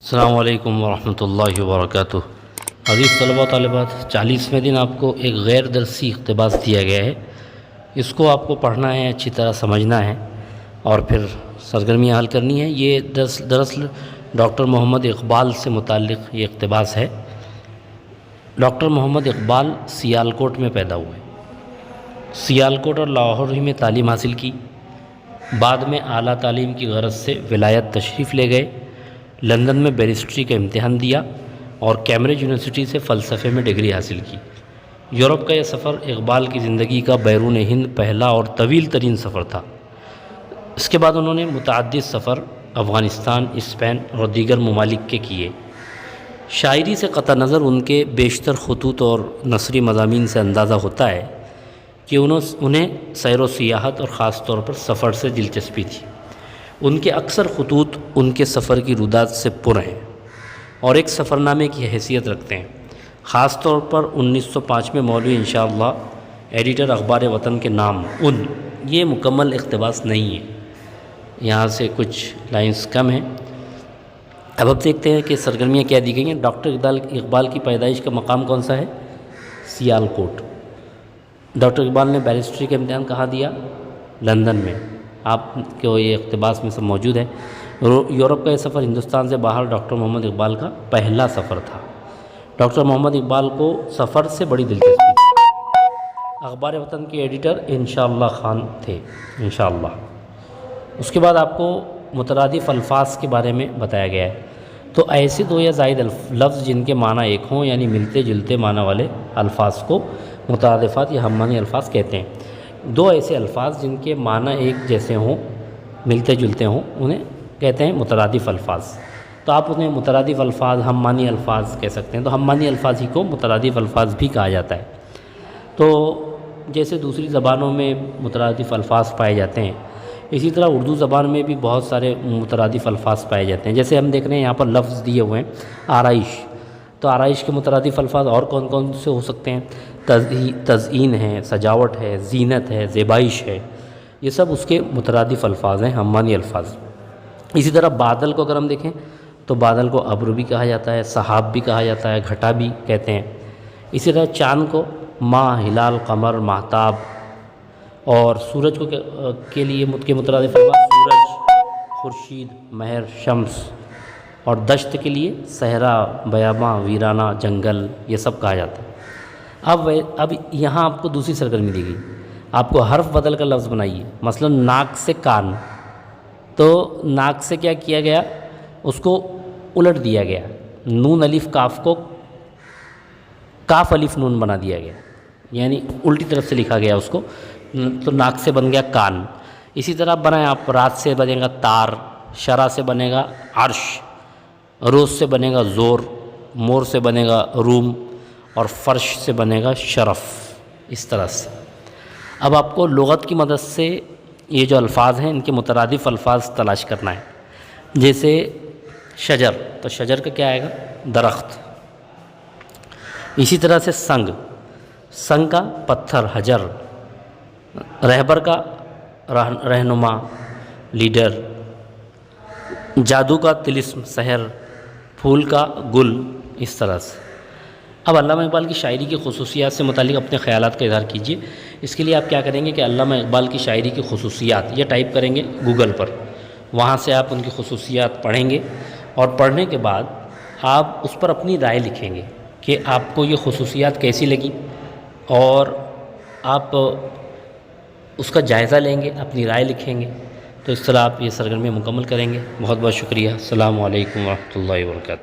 السلام علیکم ورحمۃ اللہ وبرکاتہ۔ عزیز طلباء و طالبات، 40ویں دن آپ کو ایک غیر درسی اقتباس دیا گیا ہے۔ اس کو آپ کو پڑھنا ہے، اچھی طرح سمجھنا ہے اور پھر سرگرمیاں حل کرنی ہے۔ یہ دراصل ڈاکٹر محمد اقبال سے متعلق یہ اقتباس ہے۔ ڈاکٹر محمد اقبال سیالکوٹ میں پیدا ہوئے، سیالکوٹ اور لاہور ہی میں تعلیم حاصل کی۔ بعد میں اعلیٰ تعلیم کی غرض سے ولایت تشریف لے گئے۔ لندن میں بیرسٹری کا امتحان دیا اور کیمبرج یونیورسٹی سے فلسفے میں ڈگری حاصل کی۔ یورپ کا یہ سفر اقبال کی زندگی کا بیرون ہند پہلا اور طویل ترین سفر تھا۔ اس کے بعد انہوں نے متعدد سفر افغانستان، اسپین اور دیگر ممالک کے کیے۔ شاعری سے قطع نظر ان کے بیشتر خطوط اور نثری مضامین سے اندازہ ہوتا ہے کہ انہیں سیر و سیاحت اور خاص طور پر سفر سے دلچسپی تھی۔ ان کے اکثر خطوط ان کے سفر کی رودات سے پر ہیں اور ایک سفر نامے کی حیثیت رکھتے ہیں۔ خاص طور پر 1905 میں مولوی انشاءاللہ ایڈیٹر اخبار وطن کے نام یہ مکمل اقتباس نہیں ہے، یہاں سے کچھ لائنز کم ہیں۔ اب دیکھتے ہیں کہ سرگرمیاں کیا دی گئی ہیں۔ ڈاکٹر اقبال کی پیدائش کا مقام کون سا ہے؟ سیالکوٹ۔ ڈاکٹر اقبال نے بیرسٹری کا امتحان کہاں دیا؟ لندن میں۔ آپ کو یہ اقتباس میں سب موجود ہے۔ یورپ کا یہ سفر ہندوستان سے باہر ڈاکٹر محمد اقبال کا پہلا سفر تھا۔ ڈاکٹر محمد اقبال کو سفر سے بڑی دلچسپی تھی۔ اخبار وطن کے ایڈیٹر انشاءاللہ خان تھے، انشاءاللہ۔ اس کے بعد آپ کو مترادف الفاظ کے بارے میں بتایا گیا ہے۔ تو ایسے دو یا زائد لفظ جن کے معنی ایک ہوں، یعنی ملتے جلتے معنی والے الفاظ کو مترادفات یا ہم معنی الفاظ کہتے ہیں۔ دو ایسے الفاظ جن کے معنی ایک جیسے ہوں، ملتے جلتے ہوں، انہیں کہتے ہیں مترادف الفاظ۔ تو آپ انہیں مترادف الفاظ، ہم معنی الفاظ کہہ سکتے ہیں۔ تو ہم معنی الفاظ ہی کو مترادف الفاظ بھی کہا جاتا ہے۔ تو جیسے دوسری زبانوں میں مترادف الفاظ پائے جاتے ہیں، اسی طرح اردو زبان میں بھی بہت سارے مترادف الفاظ پائے جاتے ہیں۔ جیسے ہم دیکھ رہے ہیں یہاں پر لفظ دیے ہوئے ہیں آرائش، تو آرائش کے مترادف الفاظ اور کون کون سے ہو سکتے ہیں؟ تزئین ہے، سجاوٹ ہے، زینت ہے، زیبائش ہے، یہ سب اس کے مترادف الفاظ ہیں، ہم معنی الفاظ۔ اسی طرح بادل کو اگر ہم دیکھیں تو بادل کو ابر بھی کہا جاتا ہے، سحاب بھی کہا جاتا ہے، گھٹا بھی کہتے ہیں۔ اسی طرح چاند کو ماہ، ہلال، قمر، ماہتاب، اور سورج کو کے لیے کے مترادف الفاظ سورج، خورشید، مہر، شمس، اور دشت کے لیے صحرا، بیاباں، ویرانہ، جنگل، یہ سب کہا جاتا ہے۔ اب یہاں آپ کو دوسری سرگرمی دی گئی، آپ کو حرف بدل کر لفظ بنائیے۔ مثلا ناک سے کان، تو ناک سے کیا کیا گیا؟ اس کو الٹ دیا گیا، نون الف کاف کو کاف الف نون بنا دیا گیا، یعنی الٹی طرف سے لکھا گیا اس کو، تو ناک سے بن گیا کان۔ اسی طرح بنائیں آپ، رات سے بنے گا تار، شرح سے بنے گا عرش، روز سے بنے گا زور، مور سے بنے گا روم، اور فرش سے بنے گا شرف، اس طرح سے۔ اب آپ کو لغت کی مدد سے یہ جو الفاظ ہیں ان کے مترادف الفاظ تلاش کرنا ہے۔ جیسے شجر، تو شجر کا کیا آئے گا؟ درخت۔ اسی طرح سے سنگ، سنگ کا پتھر، حجر۔ رہبر کا رہنما، لیڈر۔ جادو کا طلسم، سحر۔ پھول کا گل، اس طرح سے۔ اب علامہ اقبال کی شاعری کی خصوصیات سے متعلق اپنے خیالات کا اظہار کیجیے۔ اس کے لیے آپ کیا کریں گے کہ علامہ اقبال کی شاعری کی خصوصیات یہ ٹائپ کریں گے گوگل پر، وہاں سے آپ ان کی خصوصیات پڑھیں گے، اور پڑھنے کے بعد آپ اس پر اپنی رائے لکھیں گے کہ آپ کو یہ خصوصیات کیسی لگیں، اور آپ اس کا جائزہ لیں گے، اپنی رائے لکھیں گے۔ تو اس طرح آپ یہ سرگرمی مکمل کریں گے۔ بہت بہت شکریہ۔ السلام علیکم ورحمۃ اللہ وبرکاتہ۔